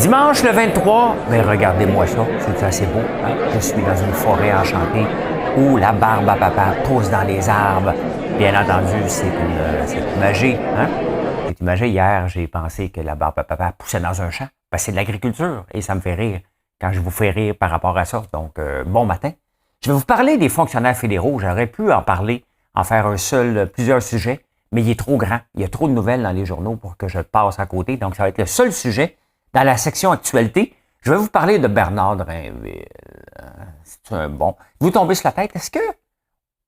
Dimanche le 23, ben regardez-moi ça, c'est assez beau. Hein? Je suis dans une forêt enchantée où la barbe à papa pousse dans les arbres. Bien entendu, c'est une magie. Hein? C'est une magie. Hier, j'ai pensé que la barbe à papa poussait dans un champ. Ben, c'est de l'agriculture et ça me fait rire quand je vous fais rire par rapport à ça. Donc, bon matin. Je vais vous parler des fonctionnaires fédéraux. J'aurais pu en parler, en faire plusieurs sujets, mais il est trop grand. Il y a trop de nouvelles dans les journaux pour que je passe à côté. Donc, ça va être le seul sujet. Dans la section actualité, je vais vous parler de Bernard Drinville. C'est un bon. Vous tombez sur la tête, est-ce que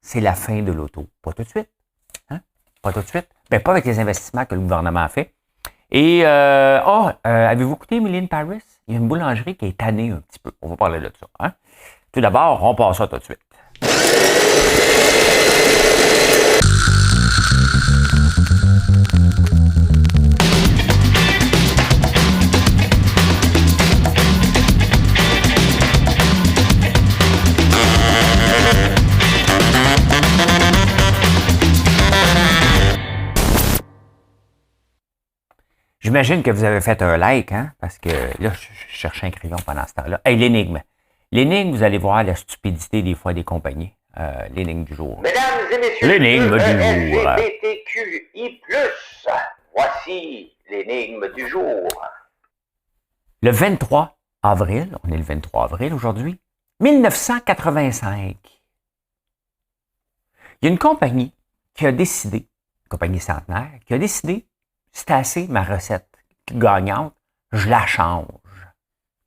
c'est la fin de l'auto? Pas tout de suite. Hein? Pas tout de suite. Ben, pas avec les investissements que le gouvernement a fait. Et, avez-vous écouté Mylène Paris? Il y a une boulangerie qui est tannée un petit peu. On va parler de ça. Hein? Tout d'abord, on passe ça tout de suite. J'imagine que vous avez fait un like, hein, parce que là, je cherchais un crayon pendant ce temps-là. Hey, l'énigme. L'énigme, vous allez voir la stupidité des fois des compagnies. L'énigme du jour. Mesdames et messieurs, l'énigme du jour. LGBTQI+, voici l'énigme du jour. Le 23 avril, on est le 23 avril aujourd'hui, 1985. Il y a une compagnie qui a décidé, une compagnie centenaire, qui a décidé, c'est assez ma recette gagnante, je la change.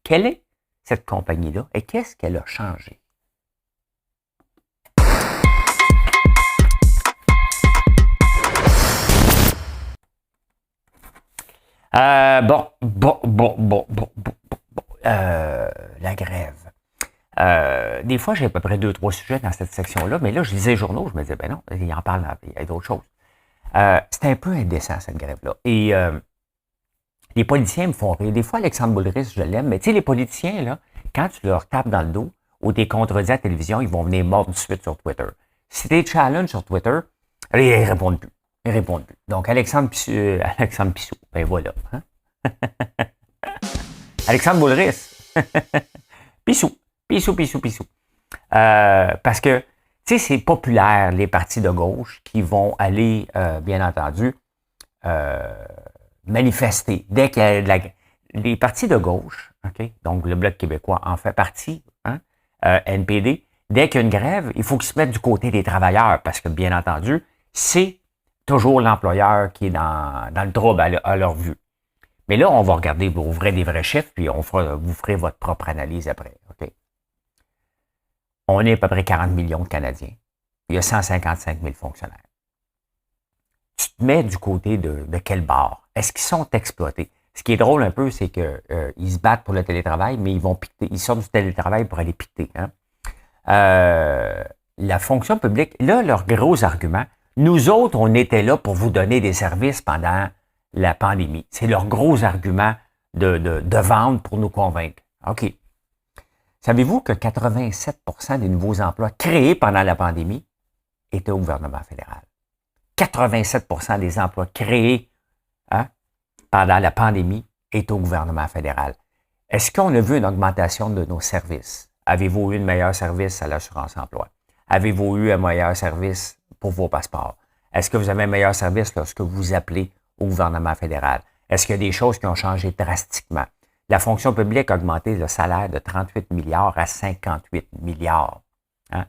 Quelle est cette compagnie-là et qu'est-ce qu'elle a changé? La grève. Des fois, j'ai à peu près 2-3 sujets dans cette section-là, mais là, je lisais les journaux, je me disais, ben non, il en parle, il y a d'autres choses. C'était un peu indécent, cette grève-là. Et les politiciens me font rire. Des fois, Alexandre Boulris, je l'aime, mais tu sais, les politiciens, là, quand tu leur tapes dans le dos ou t'es contredis à la télévision, ils vont venir mordre tout de suite sur Twitter. Si t'es challenge sur Twitter, ils répondent plus. Ils répondent plus. Donc, Alexandre Pissou, ben voilà. Hein? Alexandre Boulris. Pissou. Parce que, tu sais, c'est populaire, les partis de gauche qui vont aller, bien entendu, manifester. Dès qu'il y a les partis de gauche, okay, donc le Bloc québécois en fait partie, hein, NPD, dès qu'il y a une grève, il faut qu'ils se mettent du côté des travailleurs parce que, bien entendu, c'est toujours l'employeur qui est dans le trouble à leur vue. Mais là, on va regarder, vous ouvrez des vrais chiffres, puis vous ferez votre propre analyse après. Okay? On est à peu près 40 millions de Canadiens. Il y a 155 000 fonctionnaires. Tu te mets du côté de quel bord? Est-ce qu'ils sont exploités? Ce qui est drôle un peu, c'est que ils se battent pour le télétravail, mais ils vont piqueter. Ils sortent du télétravail pour aller piqueter. Hein? La fonction publique, là, leur gros argument, nous autres, on était là pour vous donner des services pendant la pandémie. C'est leur gros argument de vente pour nous convaincre. OK. Savez-vous que 87% des nouveaux emplois créés pendant la pandémie étaient au gouvernement fédéral? 87% des emplois créés pendant la pandémie étaient au gouvernement fédéral. Est-ce qu'on a vu une augmentation de nos services? Avez-vous eu un meilleur service à l'assurance-emploi? Avez-vous eu un meilleur service pour vos passeports? Est-ce que vous avez un meilleur service lorsque vous appelez au gouvernement fédéral? Est-ce qu'il y a des choses qui ont changé drastiquement? La fonction publique a augmenté le salaire de 38 milliards à 58 milliards. Hein?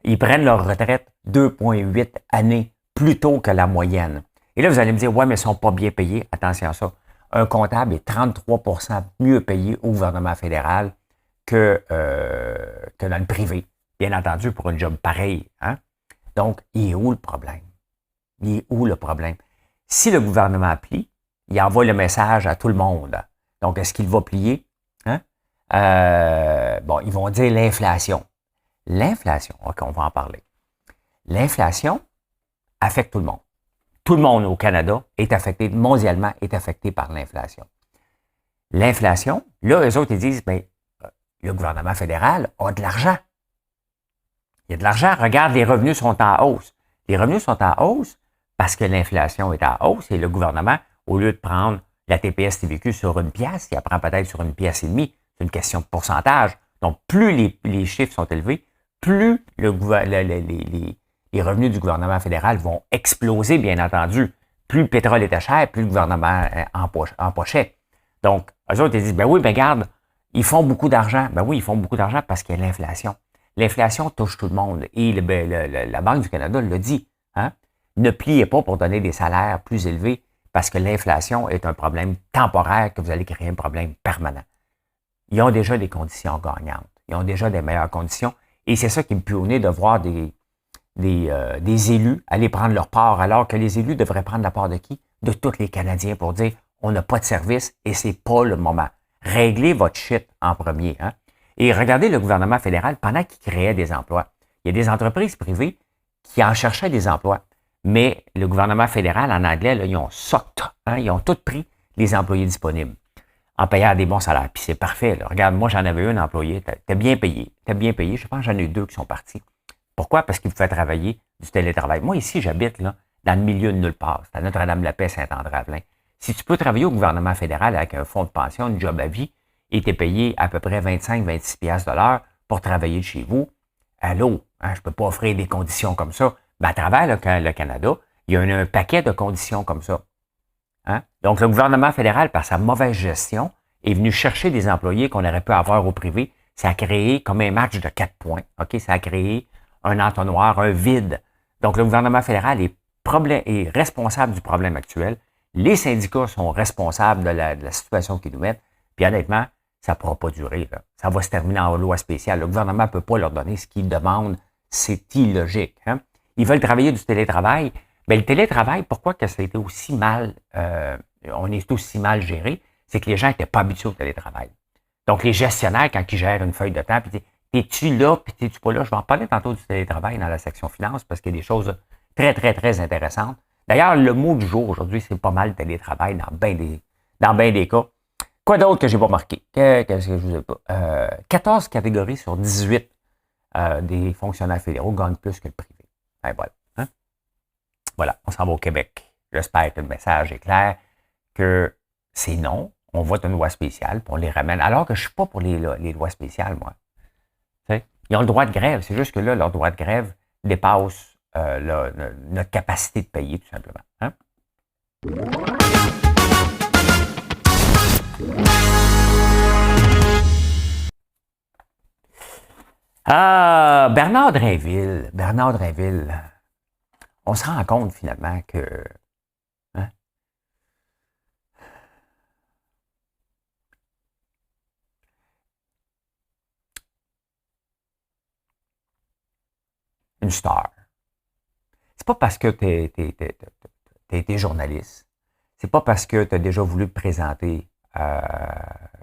Ils prennent leur retraite 2,8 années plus tôt que la moyenne. Et là, vous allez me dire, ouais, mais ils ne sont pas bien payés. Attention à ça. Un comptable est 33% mieux payé au gouvernement fédéral que dans le privé. Bien entendu, pour un job pareil. Hein? Donc, il est où le problème? Il est où le problème? Si le gouvernement plie, il envoie le message à tout le monde. Donc, est-ce qu'il va plier? Hein? Ils vont dire l'inflation. L'inflation, OK, on va en parler. L'inflation affecte tout le monde. Tout le monde au Canada est affecté, mondialement, est affecté par l'inflation. L'inflation, là, eux autres, ils disent, le gouvernement fédéral a de l'argent. Il y a de l'argent. Regarde, les revenus sont en hausse. Les revenus sont en hausse parce que l'inflation est en hausse et le gouvernement, au lieu de prendre la TPS TVQ sur une pièce, il apprend peut-être sur une pièce et demie. C'est une question de pourcentage. Donc, plus les chiffres sont élevés, plus les revenus du gouvernement fédéral vont exploser, bien entendu. Plus le pétrole était cher, plus le gouvernement empochait. Donc, eux autres, ils disent, ben oui, ben regarde, ils font beaucoup d'argent. Ben oui, ils font beaucoup d'argent parce qu'il y a l'inflation. L'inflation touche tout le monde. Et la Banque du Canada l'a dit. Hein? Ne pliez pas pour donner des salaires plus élevés parce que l'inflation est un problème temporaire que vous allez créer un problème permanent. Ils ont déjà des conditions gagnantes. Ils ont déjà des meilleures conditions. Et c'est ça qui me pue au nez de voir des élus aller prendre leur part, alors que les élus devraient prendre la part de qui? De tous les Canadiens pour dire on n'a pas de service et c'est pas le moment. Réglez votre shit en premier. Hein? Et regardez le gouvernement fédéral pendant qu'il créait des emplois. Il y a des entreprises privées qui en cherchaient des emplois. Mais le gouvernement fédéral, en anglais, là, ils ont sucked. Hein? Ils ont tout pris les employés disponibles en payant des bons salaires. Puis c'est parfait. Là. Regarde, moi, j'en avais un employé. T'es bien payé. T'es bien payé. Je pense que j'en ai eu 2 qui sont partis. Pourquoi? Parce qu'il me fait travailler du télétravail. Moi, ici, j'habite là, dans le milieu de nulle part. C'est à Notre-Dame-la-Paix, Saint-André-Avelin. Si tu peux travailler au gouvernement fédéral avec un fonds de pension, une job à vie, et t'es payé à peu près 25-26 piastres de l'heure pour travailler de chez vous, allô, hein, je peux pas offrir des conditions comme ça. Mais à travers le Canada, il y a un paquet de conditions comme ça. Hein? Donc, le gouvernement fédéral, par sa mauvaise gestion, est venu chercher des employés qu'on aurait pu avoir au privé. Ça a créé comme un match de 4 points. OK? Ça a créé un entonnoir, un vide. Donc, le gouvernement fédéral est responsable du problème actuel. Les syndicats sont responsables de la situation qu'ils nous mettent. Puis honnêtement, ça ne pourra pas durer. Là. Ça va se terminer en loi spéciale. Le gouvernement ne peut pas leur donner ce qu'ils demandent. C'est illogique. Hein? Ils veulent travailler du télétravail. Mais le télétravail, pourquoi que ça a été aussi mal, on est aussi mal géré, c'est que les gens n'étaient pas habitués au télétravail. Donc, les gestionnaires, quand ils gèrent une feuille de temps, puis t'es-tu là, puis t'es-tu pas là? Je vais en parler tantôt du télétravail dans la section finance parce qu'il y a des choses très, très, très intéressantes. D'ailleurs, le mot du jour aujourd'hui, c'est pas mal télétravail dans bien des cas. Quoi d'autre que j'ai pas marqué? Qu'est-ce que je vous ai pas? 14 catégories sur 18 des fonctionnaires fédéraux gagnent plus que le privé. Ben voilà. Hein? Voilà, on s'en va au Québec. J'espère que le message est clair que c'est non. On vote une loi spéciale, puis on les ramène. Alors que je ne suis pas pour les lois spéciales, moi. T'sais? Ils ont le droit de grève. C'est juste que là, leur droit de grève dépasse notre capacité de payer, tout simplement. Hein? Bernard Drainville. On se rend compte finalement que hein, une star. C'est pas parce que t'as été journaliste. C'est pas parce que tu as déjà voulu te présenter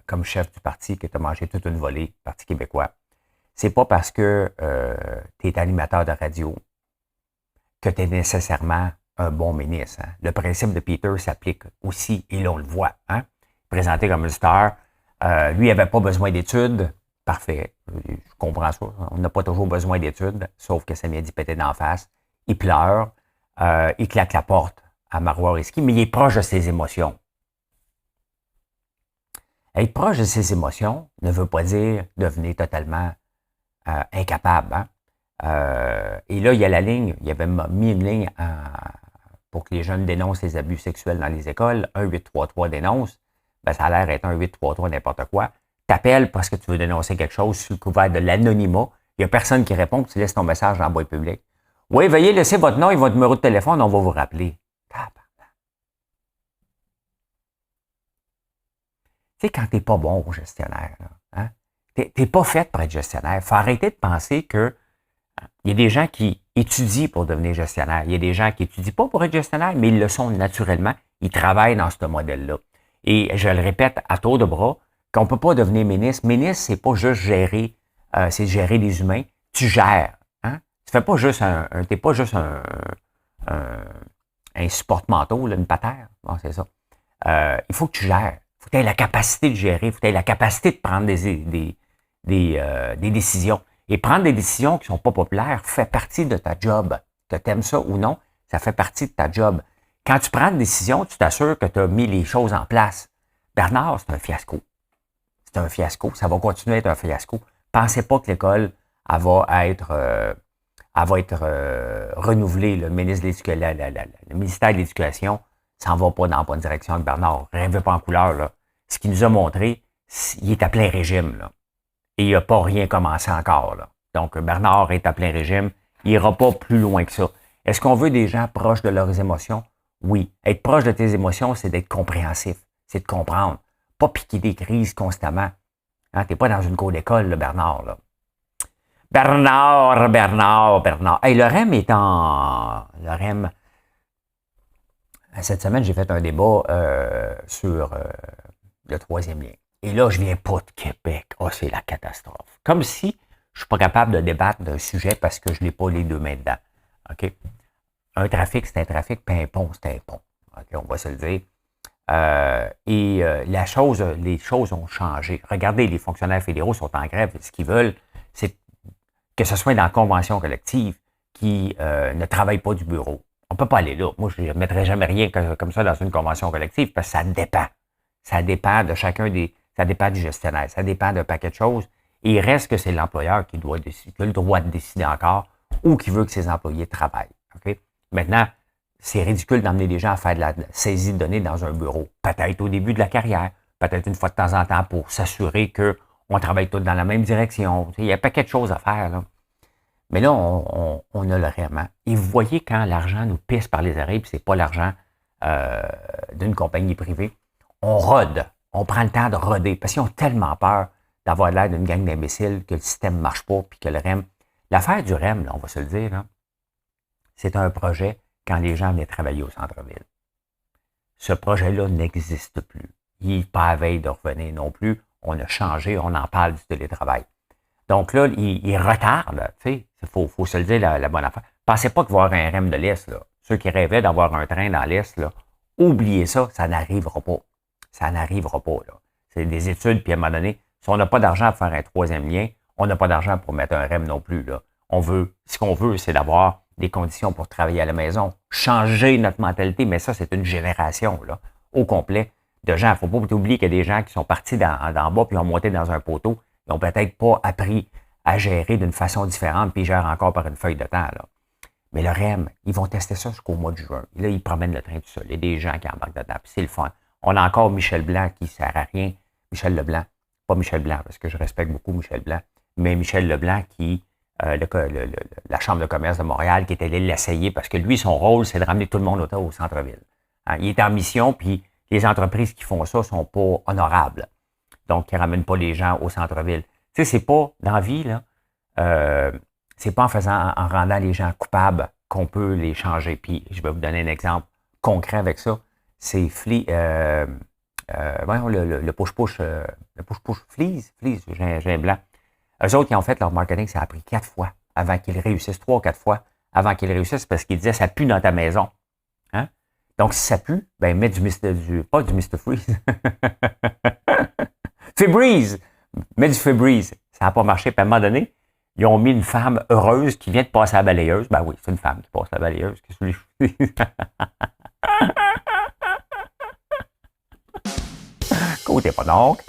comme chef du parti que tu as mangé toute une volée, Parti québécois. C'est pas parce que tu es animateur de radio que tu es nécessairement un bon ministre. Hein. Le principe de Peter s'applique aussi, et là, on le voit. Hein. Présenté comme une star, lui, il n'avait pas besoin d'études. Parfait, je comprends ça. On n'a pas toujours besoin d'études, sauf que ça m'a dit péter d'en face. Il pleure, il claque la porte à Marois Risky, mais il est proche de ses émotions. Être proche de ses émotions ne veut pas dire devenir totalement incapable. Hein? Et là, il y a la ligne, il y avait mis une ligne pour que les jeunes dénoncent les abus sexuels dans les écoles. 1-833 dénonce. Ben, ça a l'air d'être 1-833 n'importe quoi. T'appelles parce que tu veux dénoncer quelque chose sous le couvert de l'anonymat. Il n'y a personne qui répond, tu laisses ton message dans la boîte publique. Oui, veuillez laisser votre nom et votre numéro de téléphone, on va vous rappeler. Tu sais, quand t'es pas bon au gestionnaire, là, hein, t'es pas fait pour être gestionnaire. Il faut arrêter de penser que il y a des gens qui étudient pour devenir gestionnaire. Il y a des gens qui étudient pas pour être gestionnaire, mais ils le sont naturellement. Ils travaillent dans ce modèle-là. Et je le répète à tour de bras, qu'on peut pas devenir ministre. Ministre, c'est pas juste gérer, c'est gérer les humains. Tu gères. Hein? Tu fais pas juste t'es pas juste un support-manteau, une patère. Bon, c'est ça. Il faut que tu gères. Il faut que tu aies la capacité de gérer. Il faut que tu aies la capacité de prendre des décisions. Et prendre des décisions qui sont pas populaires fait partie de ta job. Que tu aimes ça ou non, ça fait partie de ta job. Quand tu prends une décision, tu t'assures que tu as mis les choses en place. Bernard, c'est un fiasco. C'est un fiasco. Ça va continuer à être un fiasco. Pensez pas que l'école, elle va être renouvelée. Le ministère de l'Éducation s'en va pas dans la bonne direction avec Bernard. Rêvez pas en couleur. Là. Ce qu'il nous a montré, il est à plein régime. Là. Et il n'a pas rien commencé encore. Là. Donc, Bernard est à plein régime. Il n'ira pas plus loin que ça. Est-ce qu'on veut des gens proches de leurs émotions? Oui. Être proche de tes émotions, c'est d'être compréhensif. C'est de comprendre. Pas piquer des crises constamment. Hein, t'es pas dans une cour d'école, là, Bernard. Là. Bernard. Hey, le REM est en... Le REM... Cette semaine, j'ai fait un débat sur le troisième lien. Et là, je viens pas de Québec. Oh, c'est la catastrophe. Comme si je suis pas capable de débattre d'un sujet parce que je n'ai pas les deux mains dedans. OK? Un trafic, c'est un trafic, puis un pont, c'est un pont. OK? On va se le dire. Les choses ont changé. Regardez, les fonctionnaires fédéraux sont en grève. Ce qu'ils veulent, c'est que ce soit dans la convention collective qui ne travaille pas du bureau. On ne peut pas aller là. Moi, je ne mettrais jamais rien comme ça dans une convention collective parce que ça dépend. Ça dépend de chacun des... Ça dépend du gestionnaire. Ça dépend d'un paquet de choses. Et il reste que c'est l'employeur qui a le droit de décider encore ou qui veut que ses employés travaillent. Okay? Maintenant, c'est ridicule d'emmener des gens à faire de la saisie de données dans un bureau. Peut-être au début de la carrière, peut-être une fois de temps en temps pour s'assurer qu'on travaille tous dans la même direction. Il y a un paquet de choses à faire. Là. Mais là, on a le REM. Et vous voyez quand l'argent nous pisse par les oreilles, puis c'est pas l'argent d'une compagnie privée, on rôde. On prend le temps de roder. Parce qu'ils ont tellement peur d'avoir l'air d'une gang d'imbéciles que le système ne marche pas, puis que le REM... L'affaire du REM, là, on va se le dire, là, c'est un projet quand les gens venaient travailler au centre-ville. Ce projet-là n'existe plus. Il n'est pas à veille de revenir non plus. On a changé, on en parle du télétravail. Donc là, il retarde, tu sais, il faut se le dire la bonne affaire. Pensez pas qu'il va y avoir un REM de l'Est, là. Ceux qui rêvaient d'avoir un train dans l'Est, là, oubliez ça, ça n'arrivera pas. Ça n'arrivera pas, là. C'est des études, puis à un moment donné, si on n'a pas d'argent pour faire un troisième lien, on n'a pas d'argent pour mettre un REM non plus, là. Ce qu'on veut, c'est d'avoir des conditions pour travailler à la maison, changer notre mentalité, mais ça, c'est une génération, là, au complet de gens. Il ne faut pas oublier qu'il y a des gens qui sont partis d'en bas puis ont monté dans un poteau. Ils n'ont peut-être pas appris à gérer d'une façon différente, puis ils gèrent encore par une feuille de temps. Là. Mais le REM, ils vont tester ça jusqu'au mois de juin. Et là, ils promènent le train tout seul. Il y a des gens qui embarquent dedans, puis c'est le fun. On a encore Michel Blanc qui ne sert à rien. Michel Leblanc. Pas Michel Blanc, parce que je respecte beaucoup Michel Blanc, mais Michel Leblanc qui, la Chambre de commerce de Montréal, qui est allé l'essayer, parce que lui, son rôle, c'est de ramener tout le monde au centre-ville. Hein, il est en mission, puis les entreprises qui font ça ne sont pas honorables. Donc, ils ne ramènent pas les gens au centre-ville. Tu sais, c'est pas, dans la vie, là, c'est pas en rendant les gens coupables qu'on peut les changer. Puis, je vais vous donner un exemple concret avec ça. C'est voyons, le push-push, Fleas, j'ai un blanc. Eux autres, qui ont fait leur marketing, ça a pris 4 fois avant qu'ils réussissent, 3 ou 4 fois avant qu'ils réussissent, parce qu'ils disaient, ça pue dans ta maison. Hein? Donc, si ça pue, ben, mets pas du Mr. Freeze. Febreze! Mets du Febreze. Ça n'a pas marché. Puis à un moment donné, ils ont mis une femme heureuse qui vient de passer à la balayeuse. Ben oui, c'est une femme qui passe à la balayeuse. Qu'est-ce que je dis? Côté pas donc.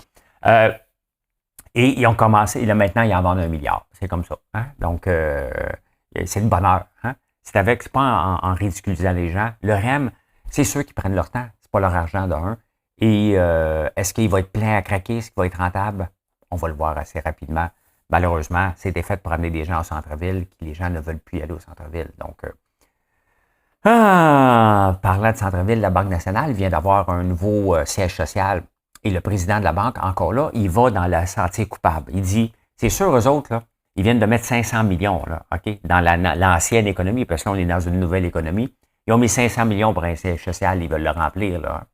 Et ils ont commencé, et là maintenant, ils en vendent 1 milliard. C'est comme ça. Hein? Donc, c'est le bonheur. Hein? C'est pas en ridiculisant les gens. Le REM, c'est ceux qui prennent leur temps. C'est pas leur argent d'un. Et est-ce qu'il va être plein à craquer? Est-ce qu'il va être rentable? On va le voir assez rapidement. Malheureusement, c'était fait pour amener des gens au centre-ville, que les gens ne veulent plus aller au centre-ville. Donc, parlant de centre-ville, la Banque nationale vient d'avoir un nouveau siège social. Et le président de la banque, encore là, il va dans le sentier coupable. Il dit, c'est sûr, eux autres, là, ils viennent de mettre 500 millions là, OK, dans l'ancienne économie, parce que là, on est dans une nouvelle économie. Ils ont mis 500 millions pour un siège social, ils veulent le remplir. Là.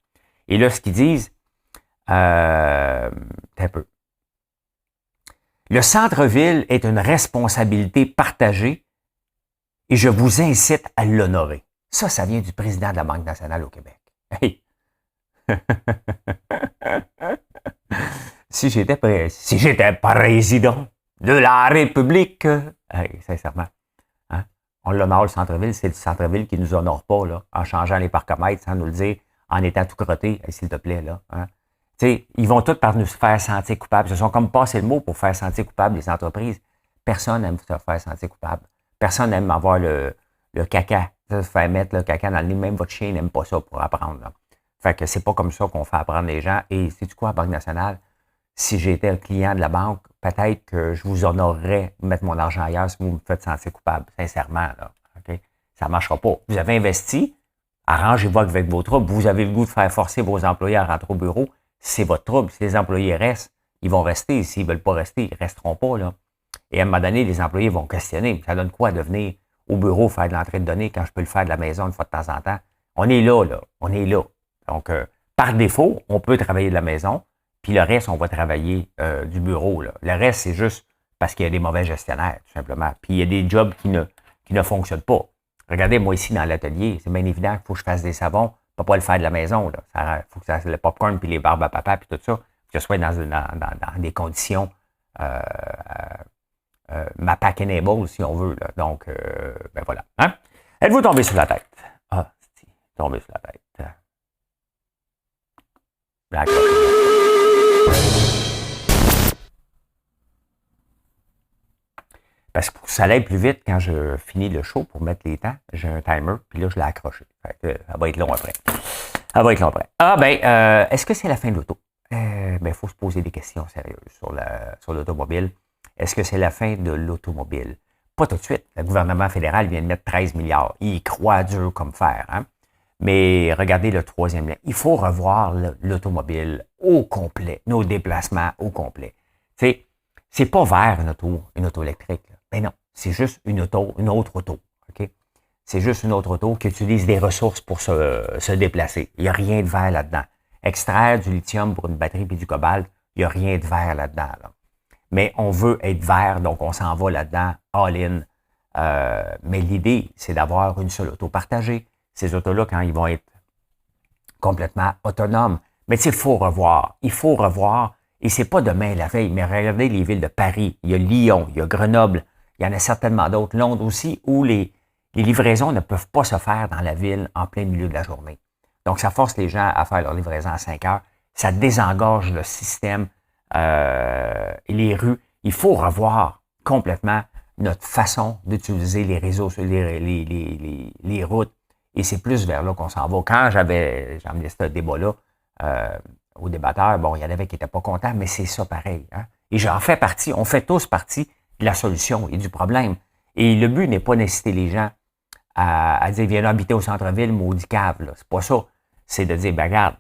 Et là, ce qu'ils disent, un peu. Le centre-ville est une responsabilité partagée et je vous incite à l'honorer. Ça vient du président de la Banque nationale au Québec. Hey! Si j'étais président de la République, hey, sincèrement, hein, on l'honore le centre-ville, c'est le centre-ville qui ne nous honore pas là, en changeant les parcomètres sans nous le dire, en étant tout crotté, hey, s'il te plaît. Là, hein. Ils vont tous par nous faire sentir coupables. Ils se sont comme passé le mot pour faire sentir coupable les entreprises. Personne n'aime se faire sentir coupable. Personne n'aime avoir le caca. Se faire mettre le caca dans le nez. Même votre chien n'aime pas ça pour apprendre. Là. Fait que c'est pas comme ça qu'on fait apprendre les gens. Et c'est du quoi, à Banque nationale? Si j'étais un client de la banque, peut-être que je vous honorerais de mettre mon argent ailleurs si vous me faites sentir coupable. Sincèrement, là. OK? Ça ne marchera pas. Vous avez investi, arrangez-vous avec vos troubles. Vous avez le goût de faire forcer vos employés à rentrer au bureau. C'est votre trouble. Si les employés restent, ils vont rester. S'ils ne veulent pas rester, ils ne resteront pas, là. Et à un moment donné, les employés vont questionner. Ça donne quoi de venir au bureau faire de l'entrée de données quand je peux le faire de la maison une fois de temps en temps? On est là, là. On est là. Donc, par défaut, on peut travailler de la maison, puis le reste, on va travailler du bureau, là. Le reste, c'est juste parce qu'il y a des mauvais gestionnaires, tout simplement. Puis il y a des jobs qui ne fonctionnent pas. Regardez, moi, ici, dans l'atelier, c'est bien évident qu'il faut que je fasse des savons. Je ne peux pas le faire de la maison, là. Il faut que ça le popcorn, puis les barbes à papa, puis tout ça, que ce soit dans des conditions MAPAC enable, si on veut, là. Donc, ben voilà. Hein? Êtes-vous tombé sur la tête? Ah, c'est tombé sur la tête. D'accord. Parce que pour que ça aille plus vite, quand je finis le show pour mettre les temps, j'ai un timer, puis là, je l'ai accroché. Fait que, ça va être long après. Ça va être long après. Ah, ben, est-ce que c'est la fin de l'auto? Ben, il faut se poser des questions sérieuses sur l'automobile. Est-ce que c'est la fin de l'automobile? Pas tout de suite. Le gouvernement fédéral vient de mettre 13 milliards. Il y croit dur comme fer, hein? Mais regardez le troisième lien. Il faut revoir l'automobile au complet, nos déplacements au complet. Tu sais, c'est pas vert une auto électrique. Là. Ben non, c'est juste une autre auto. OK? C'est juste une autre auto qui utilise des ressources pour se déplacer. Il n'y a rien de vert là-dedans. Extraire du lithium pour une batterie et du cobalt, il n'y a rien de vert là-dedans. Là. Mais on veut être vert, donc on s'en va là-dedans, all-in. Mais l'idée, c'est d'avoir une seule auto partagée. Ces autos-là, quand ils vont être complètement autonomes. Mais tu sais, il faut revoir, et c'est pas demain la veille, mais regardez les villes de Paris, il y a Lyon, il y a Grenoble, il y en a certainement d'autres, Londres aussi, où les livraisons ne peuvent pas se faire dans la ville en plein milieu de la journée. Donc, ça force les gens à faire leur livraison à 5 heures, ça désengorge le système et les rues. Il faut revoir complètement notre façon d'utiliser les réseaux, les routes. Et c'est plus vers là qu'on s'en va. Quand j'ai amené ce débat-là au débatteur, bon, il y en avait qui n'étaient pas contents, mais c'est ça pareil. Hein? Et j'en fais partie, on fait tous partie de la solution et du problème. Et le but n'est pas d'inciter les gens à dire, viens habiter au centre-ville, maudit cave. Là. C'est pas ça. C'est de dire, ben regarde,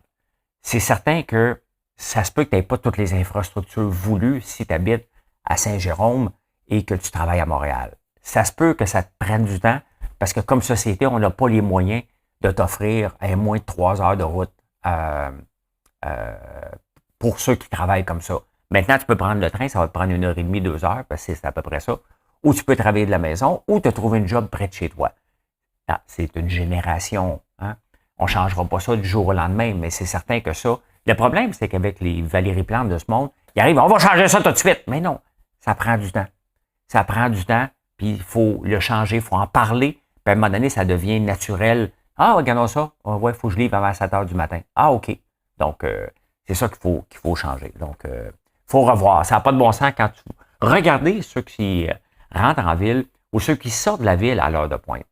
c'est certain que ça se peut que tu n'aies pas toutes les infrastructures voulues si tu habites à Saint-Jérôme et que tu travailles à Montréal. Ça se peut que ça te prenne du temps, parce que comme société, on n'a pas les moyens de t'offrir moins de 3 heures de route pour ceux qui travaillent comme ça. Maintenant, tu peux prendre le train, ça va te prendre 1h30, 2 heures, parce que c'est à peu près ça. Ou tu peux travailler de la maison, ou te trouver une job près de chez toi. Ah, c'est une génération. Hein? On ne changera pas ça du jour au lendemain, mais c'est certain que ça... Le problème, c'est qu'avec les Valérie Plante de ce monde, ils arrivent, on va changer ça tout de suite. Mais non, ça prend du temps. Ça prend du temps, puis il faut le changer, il faut en parler. Puis à un moment donné, ça devient naturel. Ah, regardons ça. Ah, ouais, il faut que je livre avant 7 heures du matin. Ah, OK. Donc, c'est ça qu'il faut changer. Donc, il faut revoir. Ça n'a pas de bon sens quand tu... Regardez ceux qui rentrent en ville ou ceux qui sortent de la ville à l'heure de pointe.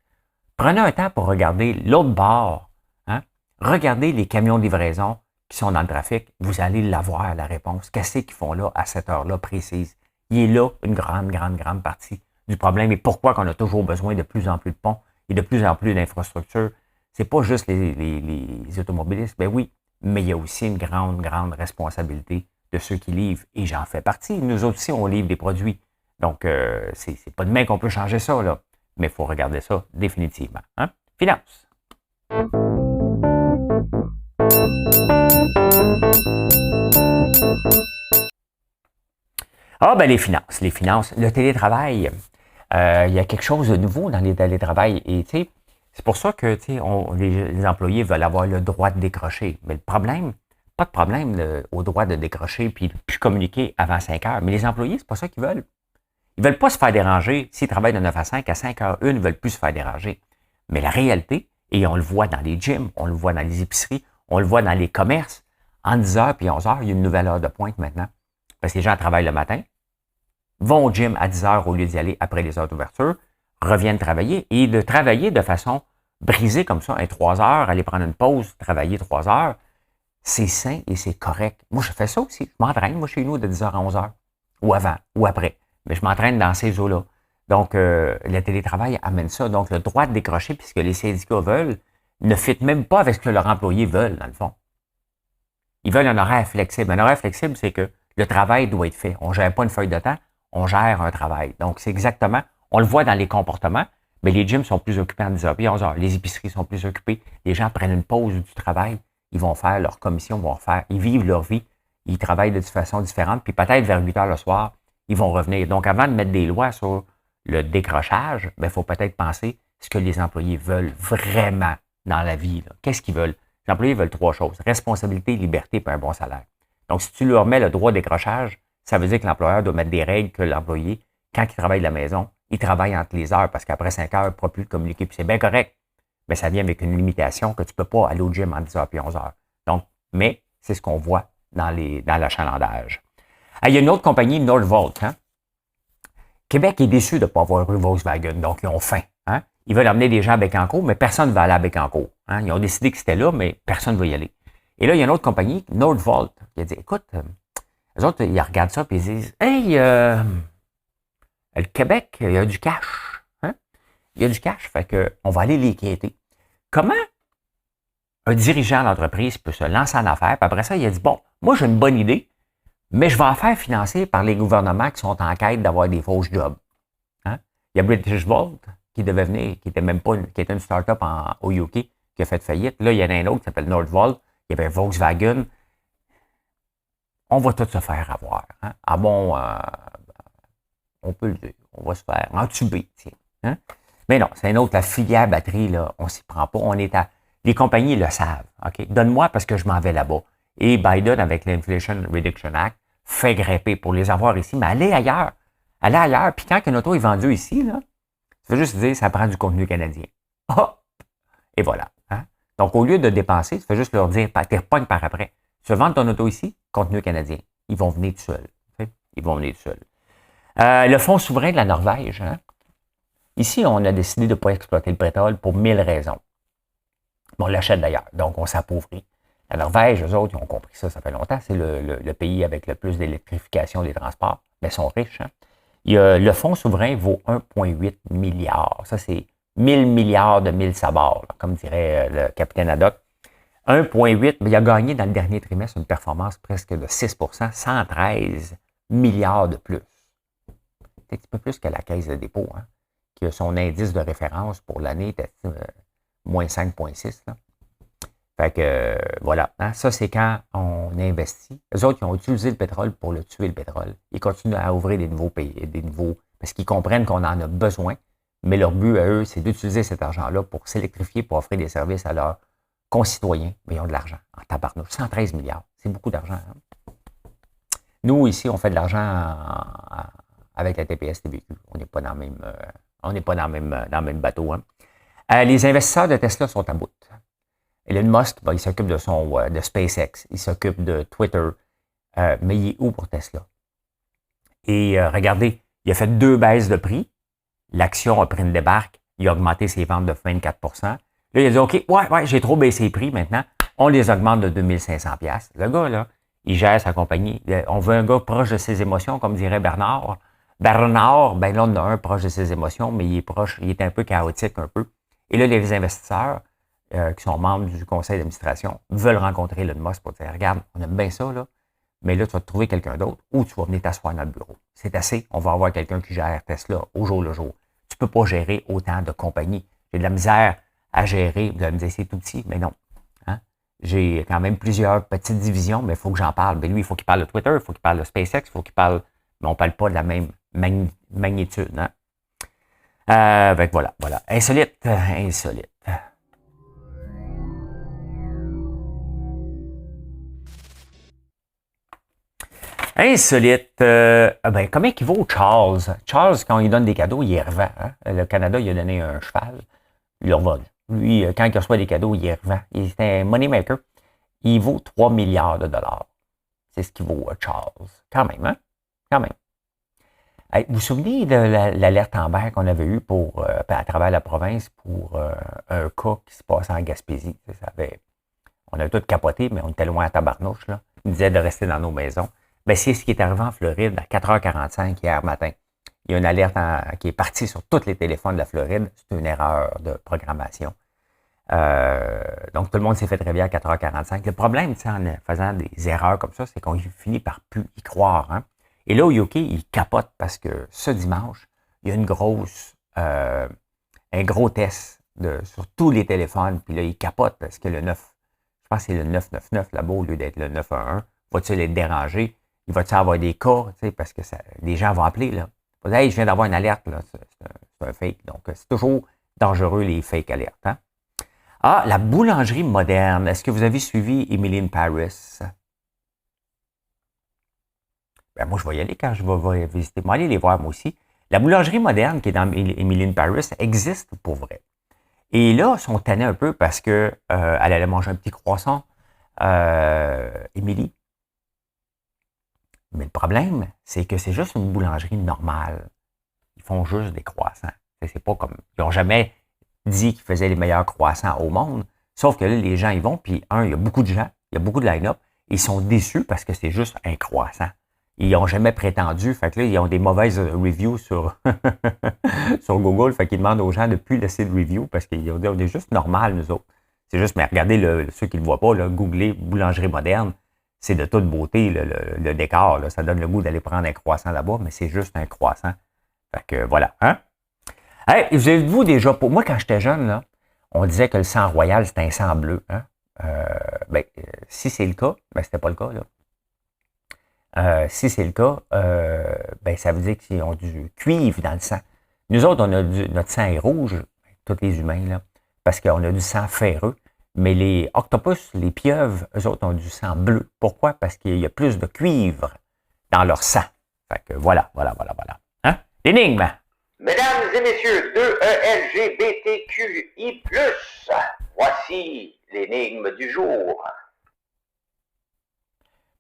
Prenez un temps pour regarder l'autre bord. Hein? Regardez les camions de livraison qui sont dans le trafic. Vous allez l'avoir, la réponse. Qu'est-ce qu'ils font là à cette heure-là précise? Il est là une grande partie du problème. Et pourquoi qu'on a toujours besoin de plus en plus de ponts et de plus en plus d'infrastructures? C'est pas juste les automobilistes, ben oui, mais il y a aussi une grande responsabilité de ceux qui livrent. Et j'en fais partie. Nous autres aussi, on livre des produits. Donc, c'est pas demain qu'on peut changer ça, là. Mais il faut regarder ça définitivement. Hein? Finance. Ah, ben les finances. Le télétravail, il y a quelque chose de nouveau dans les télétravail. Et tu sais, c'est pour ça que les employés veulent avoir le droit de décrocher. Mais le problème, pas de problème au droit de décrocher puis plus communiquer avant 5 heures. Mais les employés, c'est pas ça qu'ils veulent. Ils ne veulent pas se faire déranger. S'ils travaillent de 9 à 5, à 5 heures, eux ne veulent plus se faire déranger. Mais la réalité, et on le voit dans les gyms, on le voit dans les épiceries, on le voit dans les commerces, entre 10 heures et 11 heures, il y a une nouvelle heure de pointe maintenant. Parce que les gens travaillent le matin, vont au gym à 10 heures au lieu d'y aller après les heures d'ouverture, reviennent travailler et de travailler de façon brisée comme ça, 3 heures, aller prendre une pause, travailler 3 heures, c'est sain et c'est correct. Moi, je fais ça aussi. Je m'entraîne, moi, chez nous, de 10 heures à 11 heures, ou avant, ou après. Mais je m'entraîne dans ces eaux-là. Donc, le télétravail amène ça. Donc, le droit de décrocher, puisque les syndicats veulent, ne fit même pas avec ce que leurs employés veulent, dans le fond. Ils veulent un horaire flexible. Un horaire flexible, c'est que le travail doit être fait. On ne gère pas une feuille de temps, on gère un travail. Donc, c'est exactement, on le voit dans les comportements, mais les gyms sont plus occupés en 10 heures puis 11 heures. Les épiceries sont plus occupées. Les gens prennent une pause du travail. Ils vont faire leur commission, ils vivent leur vie. Ils travaillent de façon différente. Puis peut-être vers 8 heures le soir, ils vont revenir. Donc, avant de mettre des lois sur le décrochage, il faut peut-être penser ce que les employés veulent vraiment dans la vie. Là. Qu'est-ce qu'ils veulent? Les employés veulent 3 choses. Responsabilité, liberté et un bon salaire. Donc, si tu leur mets le droit de décrochage, ça veut dire que l'employeur doit mettre des règles que l'employé, quand il travaille de la maison, il travaille entre les heures parce qu'après 5 heures, il ne pourra plus communiquer. Puis c'est bien correct. Mais ça vient avec une limitation que tu ne peux pas aller au gym en 10 heures puis 11 heures. Donc, mais c'est ce qu'on voit dans l'achalandage. Il y a une autre compagnie, Northvolt. Hein? Québec est déçu de ne pas avoir eu Volkswagen. Donc, ils ont faim. Hein? Ils veulent amener des gens à Bécancour, mais personne ne va aller à Bécancour. Hein? Ils ont décidé que c'était là, mais personne ne va y aller. Et là, il y a une autre compagnie, Northvolt, qui a dit, écoute, les autres, ils regardent ça et ils disent, hey, le Québec, il y a du cash. Hein? Il y a du cash, fait qu'on va aller les quitter. Comment un dirigeant d'entreprise peut se lancer en affaires, puis après ça, il a dit, bon, moi, j'ai une bonne idée, mais je vais en faire financer par les gouvernements qui sont en quête d'avoir des fausses jobs. Hein? Il y a British Volt qui devait venir, qui était même pas, qui était une start-up au UK, qui a fait faillite. Là, il y en a un autre qui s'appelle Northvolt. Il y avait Volkswagen. On va tout se faire avoir. Hein? Ah bon, on peut le dire. On va se faire entuber, tiens. Hein? Mais non, c'est un autre, la filière batterie, là, on s'y prend pas. Les compagnies le savent. OK? Donne-moi parce que je m'en vais là-bas. Et Biden, avec l'Inflation Reduction Act, fait grimper pour les avoir ici, mais allez ailleurs. Allez ailleurs. Puis quand une auto est vendue ici, là, tu veux juste dire, ça prend du contenu canadien. Oh! Et voilà. Hein? Donc, au lieu de dépenser, tu fais juste leur dire, t'es repognes par après. Tu veux vendre ton auto ici, contenu canadien. Ils vont venir tout seuls. Ils vont venir tout seuls. Le fonds souverain de la Norvège. Hein? Ici, on a décidé de ne pas exploiter le pétrole pour 1000 raisons. On l'achète d'ailleurs, donc on s'appauvrit. La Norvège, eux autres, ils ont compris ça, ça fait longtemps. C'est le pays avec le plus d'électrification des transports. Mais ils sont riches. Hein? Le fonds souverain vaut 1,8 milliard. Ça, c'est 1000 milliards de 1000 sabords, là, comme dirait le capitaine Haddock. 1,8, mais il a gagné dans le dernier trimestre une performance presque de 6 113 milliards de plus. C'est un petit peu plus que la Caisse de dépôt, hein, qui a son indice de référence pour l'année était moins 5,6. Fait que, voilà. Hein, ça, c'est quand on investit. Les autres, ils ont utilisé le pétrole pour le tuer, le pétrole. Ils continuent à ouvrir des nouveaux pays, parce qu'ils comprennent qu'on en a besoin, mais leur but à eux, c'est d'utiliser cet argent-là pour s'électrifier, pour offrir des services à leurs concitoyens, mais ils ont de l'argent en tabarnouche. 113 milliards. C'est beaucoup d'argent. Hein? Nous, ici, on fait de l'argent avec la TPS TVQ. On n'est pas dans le même bateau. Hein? Les investisseurs de Tesla sont à bout. Elon Musk, il s'occupe de SpaceX, il s'occupe de Twitter, mais il est où pour Tesla? Et regardez, il a fait 2 baisses de prix. L'action a pris une débarque. Il a augmenté ses ventes de 24 Là, il a dit, OK, ouais, j'ai trop baissé les prix maintenant. On les augmente de 2500 $. Le gars, là, il gère sa compagnie. On veut un gars proche de ses émotions, comme dirait Bernard. Bernard, ben là, on a un proche de ses émotions, mais il est un peu chaotique, un peu. Et là, les investisseurs qui sont membres du conseil d'administration veulent rencontrer Elon Musk pour dire, regarde, on aime bien ça, là, mais là, tu vas te trouver quelqu'un d'autre ou tu vas venir t'asseoir dans le bureau. C'est assez, on va avoir quelqu'un qui gère Tesla au jour le jour. Tu peux pas gérer autant de compagnies. J'ai de la misère à gérer. Vous allez me dire, c'est tout petit, mais non. Hein? J'ai quand même plusieurs petites divisions, mais il faut que j'en parle. Ben lui, il faut qu'il parle de Twitter, il faut qu'il parle de SpaceX, il faut qu'il parle, mais on ne parle pas de la même magnitude. Hein? Voilà. Insolite. Insolite. Comment il vaut Charles? Charles, quand il donne des cadeaux, il est revend. Hein? Le Canada, il a donné un cheval. Il l'a revendu. Lui, quand il reçoit des cadeaux, il est revend. Il est un money maker. Il vaut 3 milliards de dollars. C'est ce qu'il vaut Charles. Quand même, hein? Quand même. Hey, vous vous souvenez de l'alerte Amber qu'on avait eue à travers la province pour un cas qui se passait en Gaspésie? On a tout capoté, mais on était loin à tabarnouche. Là. Il disait de rester dans nos maisons. Ben, c'est ce qui est arrivé en Floride à 4h45 hier matin. Il y a une alerte qui est partie sur tous les téléphones de la Floride. C'est une erreur de programmation. Donc, tout le monde s'est fait réveiller à 4h45. Le problème, en faisant des erreurs comme ça, c'est qu'on finit par plus y croire. Hein? Et là, au UK, ils capotent parce que ce dimanche, il y a un gros test sur tous les téléphones. Puis là, ils capotent parce que je pense que c'est le 999 là-bas au lieu d'être le 911. Va-t-il être dérangé? Il va-t-il avoir des cas? Parce que les gens vont appeler. Là. Hey, je viens d'avoir une alerte. Là. C'est un fake. Donc, c'est toujours dangereux, les fake alertes. Hein? Ah, la boulangerie moderne. Est-ce que vous avez suivi Emily in Paris? Ben, moi, je vais y aller quand je vais visiter. Moi, allez les voir, moi aussi. La boulangerie moderne qui est dans Emily in Paris existe pour vrai. Et là, ils sont tannés un peu parce que elle allait manger un petit croissant, Emily. Mais le problème, c'est que c'est juste une boulangerie normale. Ils font juste des croissants. C'est pas comme. Ils n'ont jamais dit qu'ils faisaient les meilleurs croissants au monde. Sauf que là, les gens y vont, puis il y a beaucoup de gens, il y a beaucoup de line-up. Ils sont déçus parce que c'est juste un croissant. Ils n'ont jamais prétendu. Fait que là, ils ont des mauvaises reviews sur Google. Fait qu'ils demandent aux gens de ne plus laisser de review parce qu'ils ont dit on est juste normal, nous autres. C'est juste, mais regardez ceux qui ne le voient pas, là, googlez boulangerie moderne. C'est de toute beauté, le décor. Là, ça donne le goût d'aller prendre un croissant là-bas, mais c'est juste un croissant. Fait que voilà. Hein? Hey, vous avez-vous déjà, moi, quand j'étais jeune, là, on disait que le sang royal, c'était un sang bleu. Hein? Si c'est le cas, c'était pas le cas, là. Si c'est le cas, ça veut dire qu'ils ont du cuivre dans le sang. Nous autres, notre sang est rouge, tous les humains, là, parce qu'on a du sang ferreux. Mais les octopus, les pieuvres, eux autres ont du sang bleu. Pourquoi? Parce qu'il y a plus de cuivre dans leur sang. Fait que voilà. Hein? L'énigme! Mesdames et messieurs, 2ELGBTQI+, voici l'énigme du jour.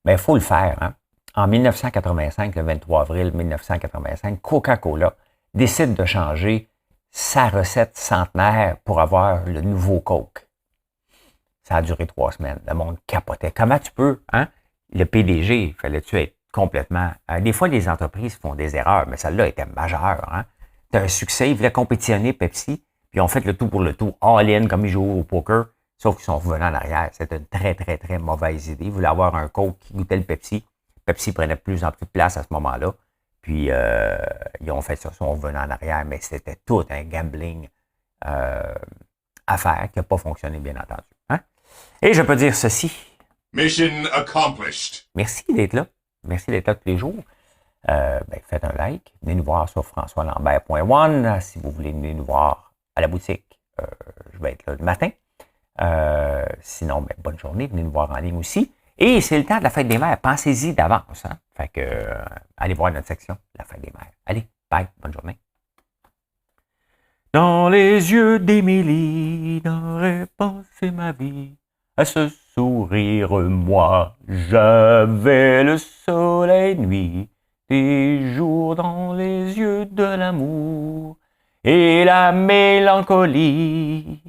Mais il faut le faire, hein? En 1985, le 23 avril 1985, Coca-Cola décide de changer sa recette centenaire pour avoir le nouveau Coke. Ça a duré 3 semaines. Le monde capotait. Comment tu peux, hein? Le PDG, fallait-tu être complètement... des fois, les entreprises font des erreurs, mais celle-là était majeure, hein? T'as un succès, ils voulaient compétitionner Pepsi, puis ils ont fait le tout pour le tout, all-in, comme ils jouent au poker, sauf qu'ils sont revenus en arrière. C'était une très, très, très mauvaise idée. Ils voulaient avoir un Coke qui goûtait le Pepsi. Pepsi prenait de plus en plus de place à ce moment-là. Puis, ils ont fait ça, ils sont revenus en arrière, mais c'était tout un gambling affaire qui n'a pas fonctionné, bien entendu. Hein? Et je peux dire ceci. Mission accomplished. Merci d'être là. Merci d'être là tous les jours. Faites un like. Venez nous voir sur françoislambert.one. Si vous voulez venir nous voir à la boutique, je vais être là le matin. Sinon, bonne journée. Venez nous voir en ligne aussi. Et c'est le temps de la fête des mères. Pensez-y d'avance. Hein? Fait que, allez voir notre section, la fête des mères. Allez, bye. Bonne journée. Dans les yeux d'Émilie, n'aurait pensé ma vie. À ce sourire, moi, j'avais le soleil nuit, des jours dans les yeux de l'amour et la mélancolie.